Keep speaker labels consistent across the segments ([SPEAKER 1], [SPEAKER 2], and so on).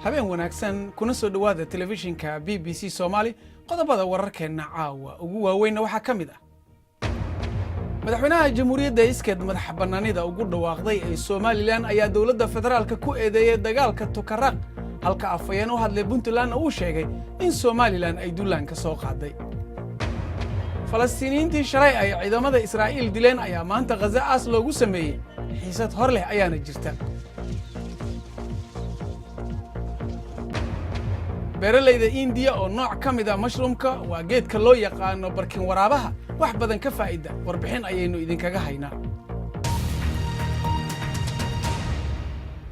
[SPEAKER 1] habeen wanaagsan kuna soo dhawaada telefishinka BBC Somali qodobada wararkeena caawa ugu waaweyn waxa kamid ah madaxweynaha jamhuuriyadda iskeed madax banaanida ugu dhawaaqday ee Somaliland ayaa dawladda federaalka ku eedeeyay dagaalka Tukaraq halka afayeen u hadlay Puntland uu sheegay in Somaliland ay duulaan ka soo qaaday Falastiiniyiintii shalay ay ciidamada Israa'iil dileen ayaa maanta Gaza as loogu sameeyay xiisad hor leh ayaana jirta beeralayda India oo nooc kamid ah mushroomka waa geedka loo yaqaan barkin waraabaha wax badan ka faa'iida warbixin ayaynu idinkaga haynaa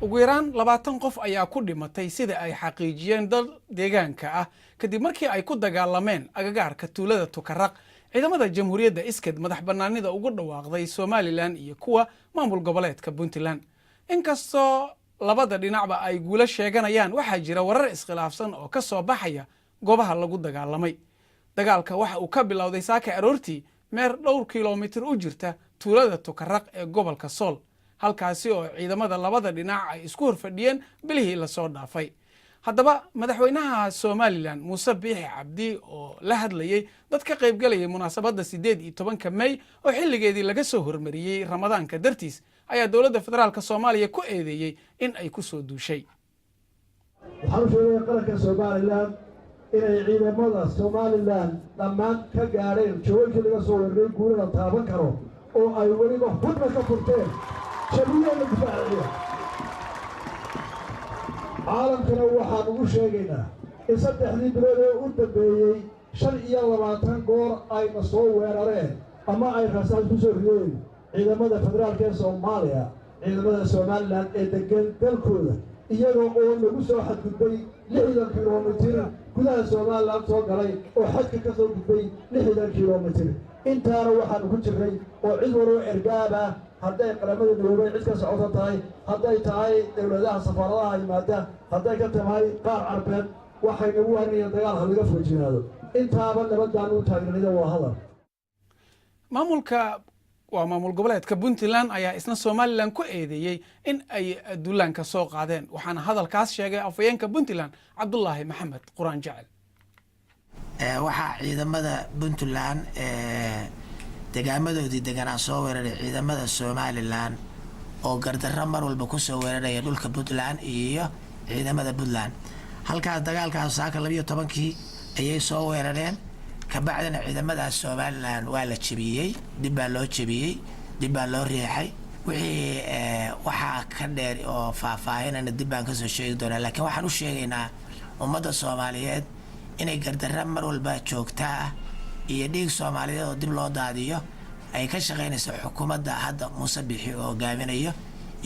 [SPEAKER 1] ugu yaraan 20 qof ayaa ku dhimatay sida ay xaqiijiyeen dad deegaanka ah kadib markii ay ku dagaalameen agagaarka tuulada Tukaraq ciidamada jamhuuriyadda iskeed madax banaanida ugu dhawaaqday Somaliland iyo kuwa maamul goboleedka Puntland inkastoo labada dhinacba ay guula sheeganayaan waxa jira warar iskhilaafsan oo ka soo baxaya goobaha lagu dagaalamay dagaalka waxa uu ka bilowday saaka aroortii meer dhowr kiiloomitir u jirta tuulada Tukaraq ee gobolka Sool halkaasi oo ciidamada labada dhinac ay isku horfadhiyeen bilihii la soo dhaafay haddaba madaxweynaha Somaliland Muuse Biixi Cabdi oo la hadlayay dad ka qayb galay munaasabadda 18 May oo xilligeedii laga soo hormariyay Ramadaanka dartiis ayaa dawladda federaalka Soomaaliya ku eedeeyay in ay ku soo duushay
[SPEAKER 2] waxaan sheegay qaranka Somaliland inay ciidamada Somaliland dhammaan ka gaareen joogkii laga soo wareegay guurada taaban karo oo ay waliba hudba ka furteen shabeeyada difaaciya caalamkana waxaan ugu sheegaynaa in 3 bilood oo u dambeeyay 25 goor ay soo weerareen ama ay rasaas ku soo rideen ciidamada federaalka ee Soomaaliya ciidamada Somaliland ee degan dalkooda iyagoo oo lagu soo xadgudbay 60 kiiloomitir gudaha Somaliland soo galay oo xadka ka soo gudbay 60 kiiloomitir intaana waxaan ku jirnay oo cid walba ergaaba hadday qaramada midoobay cid ka socoto tahay hadday tahay dawladaha safaaradaha yimaada hadday ka tahay qaar carbeed waxay nagu waanayeen dagaalka laga foojinaado intaaba nabadaan u taageerada waa hadal
[SPEAKER 1] maamul goboleedka Puntland ayaa isna Somaliland ku eedeeyay in ay duulaanka soo qaadeen waxaana hadalkaas sheegay afayeenka Puntland Cabdullaahi Maxamed Quraan Jacel
[SPEAKER 3] waxa ciidamada Puntland deegaamadoodii deganaa soo weeraray ciidamada Somaliland oo gardarro mar walba ku soo weeraray dhulka Puntland iyo ciidamada Puntland halkaas dagaalkaas saaka 12kii ayay soo weerareen kabacdina ciidamada Somaliland waa la jabiyay dib baa loo jabiyay dib baa loo riixay wixii waxa ka dheer oo faahfaahinana dib baan ka soo sheegi doonaa laakiin waxaan u sheegaynaa ummadda Soomaaliyeed inay gardarro mar walba joogtaa iyo dhiig Soomaaliyeed oo dib loo daadiyo ay ka shaqeynayso xukuumadda hadda Muuse Biixi oo hogaaminayo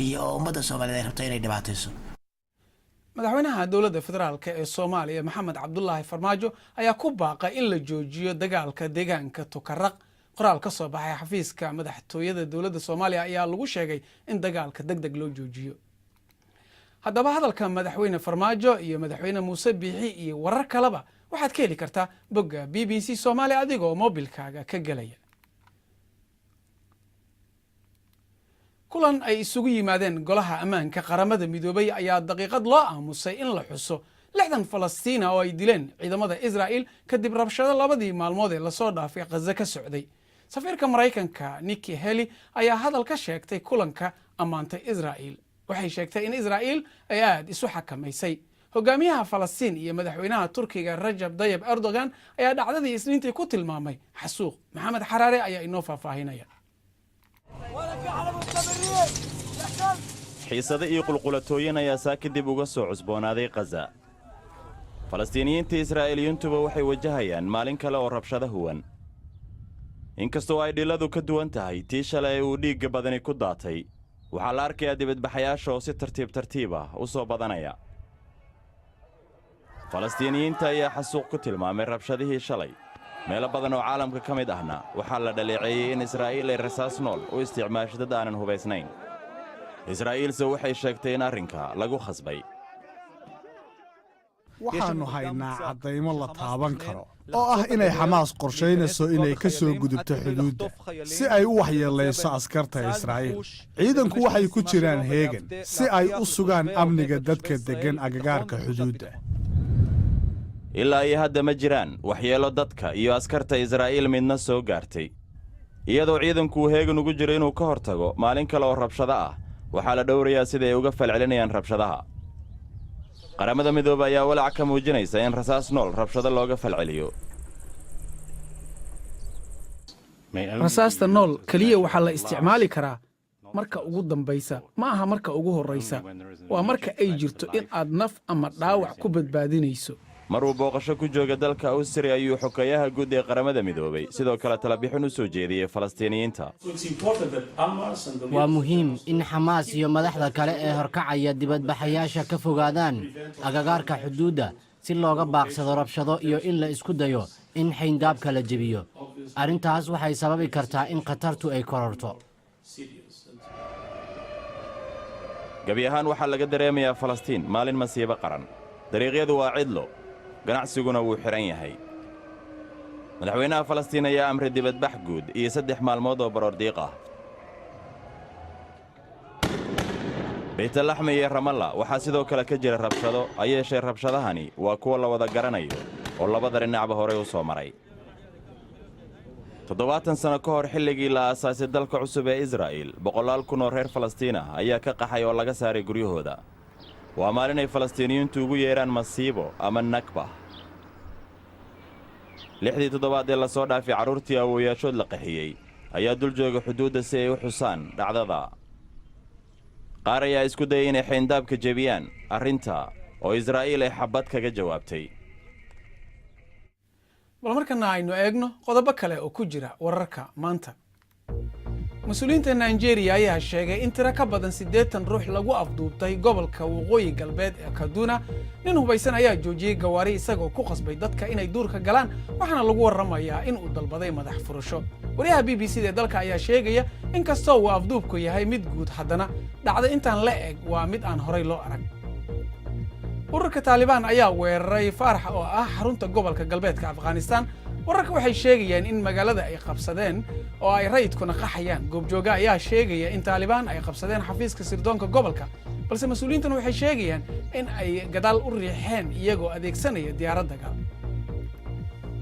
[SPEAKER 3] iyo ummadda Soomaaliyeed ay rabto inay dhibaatayso
[SPEAKER 1] madaxweynaha dawladda federaalka ee Soomaaliya Maxamed Cabdullaahi Farmaajo ayaa ku baaqay in la joojiyo dagaalka deegaanka Tukaraq qoraal ka soo baxay xafiiska madaxtooyada dawladda Soomaaliya ayaa lagu sheegay in dagaalka degdeg loo joojiyo haddaba hadalka madaxweyne Farmaajo iyo madaxweyne Muuse Biixi iyo warar kaleba waxaad ka heli kartaa bogga BBC Somali adigoo mobilkaaga ka galaya kulan ay isugu yimaadeen golaha ammaanka qaramada midoobay ayaa daqiiqad loo aamusay in la xuso 60 Falastiina oo ay dileen ciidamada Israa'iil kadib rabshado labadii maalmood ee la soo dhaafay Gaza ka socday safiirka Mareykanka Nikki Haley ayaa hadal ka sheegtay kulanka amaantay Israa'iil waxay sheegtay in Israa'iil ay aad isu xakamaysay hogaamiyaha Falastiin iyo madaxweynaha Turkiga Rajab Tayyip Erdogan ayaa dhacdadii Isniintii ku tilmaamay xasuuq Maxamed Xaraare ayaa inoo faahfaahinaya
[SPEAKER 4] xiisada iyo qulqulatooyin ayaa saakidib uga soo cusboonaaday Gaza Falastiiniyiinta Israa'iiliyiintuba waxay wajahayaan maalin kale oo rabshado huwan inkastoo ay dhiladu ka duwan tahay tii shalay uu dhiig badani ku daatay waxaa la arkayaa dibadbaxayaasha oo si tartiib ah u soo badanaya Falastiiniyiinta ayaa xasuuq ku tilmaamay rabshadihii shalay meelo badan oo caalamka ka mid ahna waxaa la dhaleeceeyay in Israa'iil ay rasaas nool u isticmaasho dad aanan hubaysnayn israa'iilse waxay sheegtay in arrinka lagu khasbay.
[SPEAKER 5] waxaannu haynaa caddaymo la taaban karo oo ah inay xamaas qorshaynayso inay ka soo gudubto xuduudda si ay u waxyeellayso askarta israa'iil. ciidanku waxay ku jiraan heegan si ay u sugaan amniga dadka deggan agagaarka xuduudda.
[SPEAKER 4] ilaa iyo hadda ma jiraan waxyeelo dadka iyo askarta israa'iil midna soo gaartay. iyadoo ciidanku uu heegan ugu jiro inuu ka hortago maalin kale oo rabshado ah, waxaa la dhowrayaa sida ay uga falcelinayaan rabshadaha. qaramada midoobay ayaa walaac ka muujinaysa in rasaas nool rabshado looga falceliyo.
[SPEAKER 1] rasaasta nool keliya waxaa la isticmaali karaa marka ugu dambaysa, ma aha marka ugu horraysa. waa marka ay jirto in aad naf ama dhaawac ku badbaadinayso.
[SPEAKER 4] mar uu booqasho ku jooga dalka Awstria ayuu xogeeyaha guud ee qaramada midoobay sidoo kale talabixin u soo jeediyey Falastiiniyiinta.
[SPEAKER 6] waa muhiim in Xamaas iyo madaxda kale ee horkacaya dibadbaxayaasha ka fogaadaan agagaarka xuduudda si looga baaqsado rabshado iyo in la isku dayo in xayndaabka la jebiyo. arrintaas waxay sababi kartaa in khatartu ay kororto.
[SPEAKER 4] gabi ahaan waxaa laga dareemayaa Falastiin maalin masiibo qaran. dariiqyadu waa cidlo, ganacsiguna wuu xiran yahay. madaxweynaha Falastiin ayaa amray dibadbax guud iyo 3 maalmood oo baroordiiq ah. Baytlaxmi iyo Ramallah waxaa sidoo kale ka jira rabshado, ayeeshee rabshadahani waa kuwa la wada garanayo oo labada dhinacba horey u soo maray. 70 sano ka hor xilligii la aasaasay dalka cusub ee Israa'iil, 100,000 kun oo reer Falastiin ah ayaa ka qaxay oo laga saaray guryahooda. waa maalin ay Falastiiniyiintu ugu yeeraan masiibo ama nakba. 6 toddobaad ee la soo dhaafay carruurtii awooyaashood la qaxiyey ayaa dul jooga xuduudda si ay u xusaan dhacdada. qaar ayaa isku dayay inay xayndaabka jebiyaan arrinta oo Israa'iil ay xabad kaga jawaabtay.
[SPEAKER 1] bal markana aynu eegno qodobo kale oo ku jira wararka maanta. mas-uuliyiinta Nigeria ayaa sheegay in tiro ka badan 80 ruux lagu afduubtay gobolka waqooyi galbeed ee Kaduna. nin hubaysan ayaa joojiyey gawaari isagoo ku qasbay dadka inay duurka galaan, waxaana lagu warramayaa in uu dalbaday madax furasho. wariyaha BBC ee dalka ayaa sheegaya in kastoo uu afduubku yahay mid guud, haddana dhacdo intaan la eg waa mid aan horay loo arag. ururka Taliban ayaa weeraray Faarax oo ah xarunta gobolka galbeedka Afghanistan. wararka waxay sheegayaan in magaalada ay qabsadeen oo ay rayidkuna qaxayaan. goobjooga ayaa sheegaya in Taliban ay qabsadeen xafiiska sirdoonka gobolka, balse mas'uuliyiintuna waxay sheegayaan in ay gadaal u riixeen iyagoo adeegsanaya diyaarad dagaal.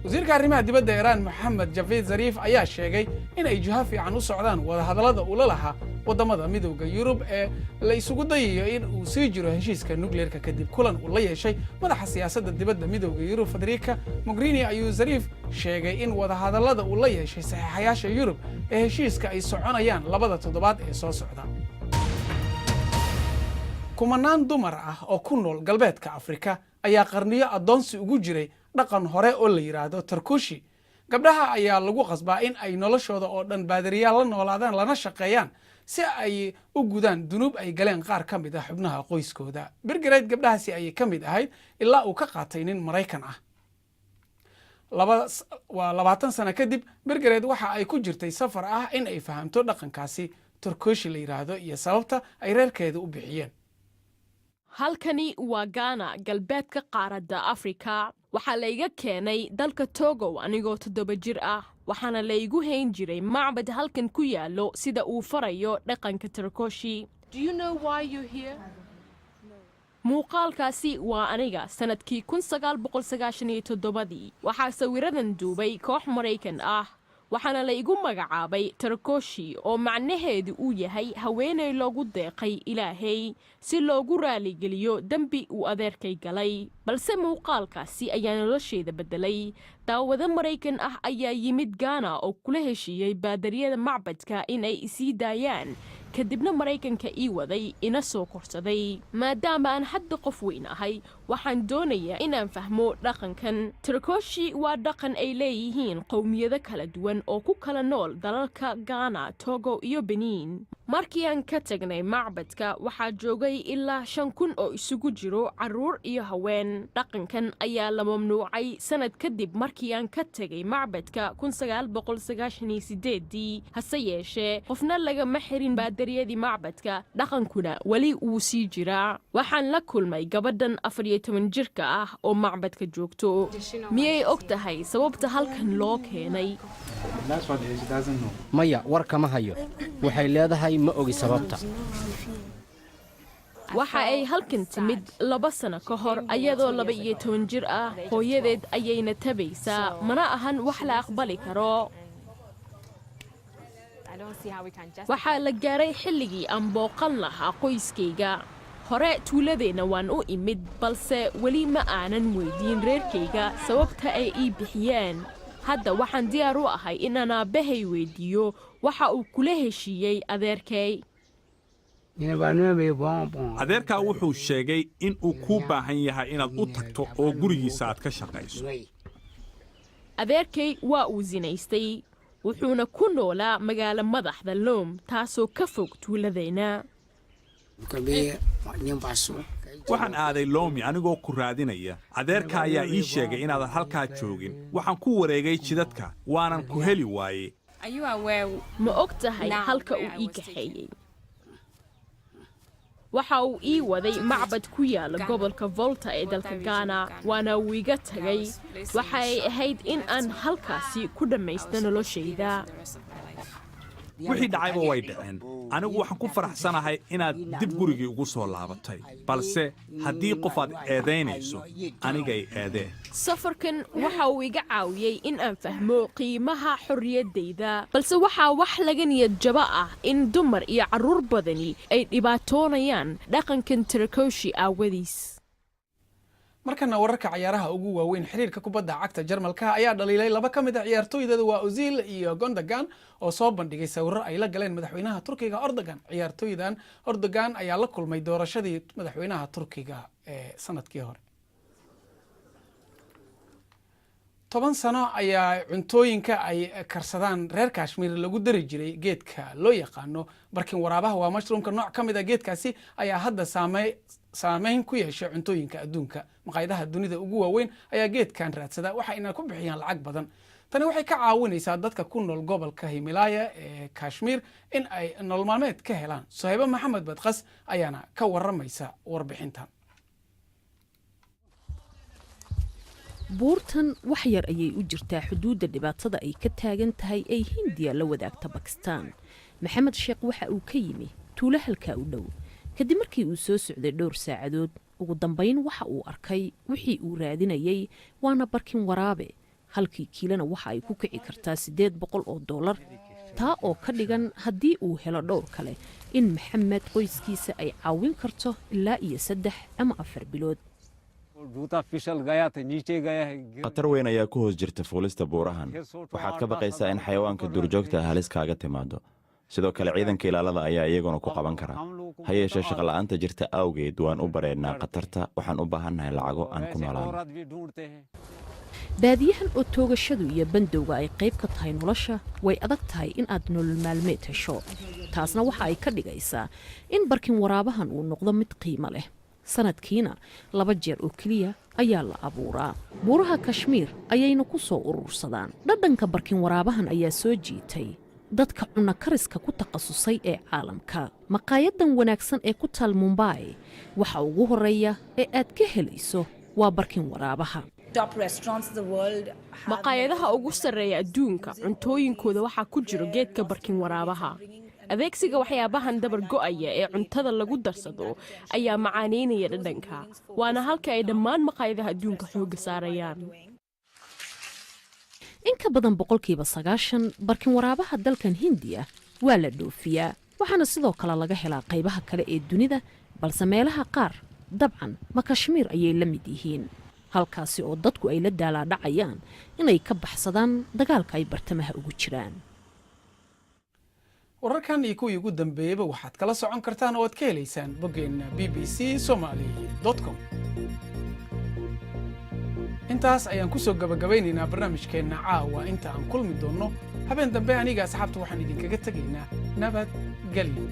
[SPEAKER 1] wasiirka arrimaha dibadda Iran Mohammad Javad Zarif ayaa sheegay in ay jiha fiican u socdaan wadahadallada ula lahaa wadamada midowga Yurub ee la isugu dayayo in uu sii jiro heshiiska nukleerka kadib kulan uu la yeeshay madaxa siyaasadda dibadda midowga Yurub Federica Mogherini. ayuu Zarif sheegay in wadahadallada uu la yeeshay saxiixayaasha Yurub ee heshiiska ay soconayaan 2 toddobaad ee soo socda. kumanaan dumar ah oo ku nool galbeedka Afrika ayaa qarniyo adoonsi ugu jiray dhaqan hore oo la yiraahdo Turkushi. gabdhaha ayaa lagu qasbaa in ay noloshooda oo dhan baadiriyaal la noolaadaan lana shaqeeyaan si ay u gudaan dunuub ay galeen qaar ka mid ah xubnaha qoyskooda. Birgareed gabdhahaasi ayay ka mid ahayd ilaa uu ka qaatay nin Maraykan ah. 20 sano kadib, Birgareed waxa ay ku jirtay safar ah in ay fahamto dhaqankaasi Turkushi la yiraahdo iyo sababta ay reerkeeda u bixiyeen.
[SPEAKER 7] halkani waa Ghana, galbeedka qaaradda Afrika. waxaa la iga keenay dalka Togo anigoo 7 jir ah, waxaana la igu hayn jiray macbad halkan ku yaalo sida uu farayo dhaqanka Turkushi. muuqaalkaasi waa aniga sanadkii 1997. waxaa sawiradan duubay koox Maraykan ah, waxaana la igu magacaabay Turkushi oo macnaheedu uu yahay haweeney loogu deeqay Ilaahay si loogu raaligeliyo dambi uu adeerkay galay. balse muuqaalkaasi ayaa nolosheeda bedelay. daawado Maraykan ah ayaa yimid Ghana oo kula heshiiyey baadariyada macbadka inay isii daayaan, kadibna Maraykanka ii waday ina soo korsaday. maadaama aan hadda qof weyn ahay, waxaan doonayaa inaan fahmo dhaqankan. Turkushi waa dhaqan ay leeyihiin qowmiyado kala duwan oo ku kala nool dalalka Ghana, Togo iyo Benin. markii aan ka tagnay macbadka waxaa joogay ilaa 5,000 oo isugu jiro carruur iyo haween. dhaqankan ayaa la mamnuucay sanad kadib markii aan ka tagay macbadka 1998 hase yeeshee qofna lagama xirin baadariyadii macbadka. dhaqankuna weli wuu sii jiraa. waxaan la kulmay gabadhan 14 jirka ah oo macbadka joogto. miyay og tahay sababta halkan loo keenay?
[SPEAKER 6] maya war kama hayo. waxay leedahay ma ogi sababta.
[SPEAKER 7] waxa ay halkan timid 2 sano ka hor ayadoo 12 jir ah. hooyadeed ayayna tabaysaa. mana ahan wax la aqbali karo. waxaa la gaaray xilligii aan booqan lahaa qoyskayga. hore tuuladeenna waan u imid balse weli ma aanan weydiin reerkayga sababta ay ii bixiyeen. hadda waxaan diyaar u ahay inaan aabbahay weydiiyo waxa uu kula heshiiyey adeerkay.
[SPEAKER 8] adeerkaa wuxuu sheegay in uu kuu baahan yahay inaad u tagto oo gurigiisa aad ka shaqayso.
[SPEAKER 7] adeerkay waa uu sinaystay wuxuuna ku noolaa magaalo madaxda Lom taasoo ka fog tuuladeenna.
[SPEAKER 8] waxaan aaday Loomi anigoo ku raadinaya. adeerka ayaa ii sheegay inaadan halkaa joogin. waxaan ku wareegay jidadka waanan ku heli waayey.
[SPEAKER 7] ma og tahay halka uu ii kaxeeyey? waxa uu ii waday macbad ku yaala gobolka Volta ee dalka Ghana. waana uu iga tagay. waxa ay ahayd in aan halkaasi ku dhammaysto noloshayda.
[SPEAKER 8] wixii dhacayba way dhaceen. anigu waxaan ku faraxsanahay inaad dib gurigii ugu soo laabatay. balse haddii qof aad eedaynayso anigay eedee.
[SPEAKER 7] safarkan waxa uu iga caawiyey in aan fahmo qiimaha xorriyaddayda. balse waxaa wax laga niyad jaba ah in dumar iyo carruur badani ay dhibaatoonayaan dhaqankan Tirakoshi aawadiis.
[SPEAKER 1] markana wararka ciyaaraha ugu waaweyn xiriirka kubadda cagta Jarmalka ayaa dhaliilay 2 ka mid ah ciyaartooyda waa Özil iyo Gundogan oo soo bandhigay sawirro ay la galeen madaxweynaha Turkiga Erdogan. ciyaartooydan Erdogan ayaa la kulmay doorashadii madaxweynaha Turkiga ee sanadkii hore. 10 sano ayaa cuntooyinka ay karsadaan reer Kashmir lagu dari jiray geedka loo yaqaano barkin waraabaha. waa mushroomka nooc ka mid ah geedkaasi ayaa hadda saameyn ku yeeshay cuntooyinka adduunka. maqaayadaha dunida ugu waaweyn ayaa geedkan raadsada waxayna ku bixiyaan lacag badan. tani waxay ka caawinaysaa dadka ku nool gobolka Himalaya ee Kashmir in ay nolol maalmeed ka helaan. Suhayba Maxamed Badqas ayaana ka waramaysa warbixintan.
[SPEAKER 9] buurtan wax yar ayay u jirtaa xuduudda dhibaatada ay ka taagan tahay ay Hindiya la wadaagta Bakistaan. maxamed sheekh waxa uu ka yimi tuulo halkaa u dhow kadib markii uu soo socday dhowr saacadood. ugu dambayn waxa uu arkay wixii uu raadinayay waana barkin waraabe. halkii kiilana waxa ay ku kici kartaa $800 taa oo ka dhigan haddii uu helo dhowr kale in maxamed qoyskiisa ay caawin karto ilaa iyo 3 ama 4 bilood.
[SPEAKER 4] khatar weyn ayaa ku hoos jirta fuulista buurahan. waxaad ka baqaysaa in xayawaanka duurjoogta ah halis kaaga timaado. sidoo kale ciidanka ilaalada ayaa iyaguna ku qaban kara. ha yeeshee shaqola'aanta jirta awgeed waan u bareernaa khatarta. waxaan u baahannahay lacago aan ku noolaano.
[SPEAKER 9] baadiyahan oo toogashadu iyo bandowga ay qayb ka tahay nolosha way adag tahay in aad nolol maalmeed hesho. taasna waxa ay ka dhigaysaa in barkin waraabahan uu noqdo mid qiimo leh. sanadkiina 2 jeer oo keliya ayaa la abuuraa. buuraha Kashmir ayayna ku soo urursadaan. dhadhanka barkin waraabahan ayaa soo jiitay dadka cunno kariska ku takhasusay ee caalamka. maqaayadan wanaagsan ee ku taal Mumbai waxa ugu horeeya ee aad ka helayso waa barkin waraabaha.
[SPEAKER 7] maqaayadaha ugu sarreeya adduunka cuntooyinkooda waxaa ku jiro geedka barkin waraabaha. adeegsiga waxyaabahan dabar go'aya ee cuntada lagu darsado ayaa macaaneynaya dhadhanka. waana halka ay dhammaan maqaayadaha adduunka xooga saarayaan.
[SPEAKER 9] in ka badan 90% barkin waraabaha dalkan Hindiya waa la dhoofiyaa. waxaana sidoo kale laga helaa qaybaha kale ee dunida balse meelaha qaar dabcan ma Kashmir ayay la mid yihiin. halkaasi oo dadku ay la daalaadhacayaan inay ka baxsadaan dagaalka ay bartamaha ugu jiraan.
[SPEAKER 1] wararkan iyo kuwii ugu dambeeyayba waxaad kala socon kartaan oo aad ka helaysaan boggeena bbcsomali.com. intaas ayaan ku soo gabagabaynaynaa barnaamijkeenna caawa. inta aan kulmi doonno habeen dambe aniga asxaabta waxaan idinkaga tegaynaa nabadgelyo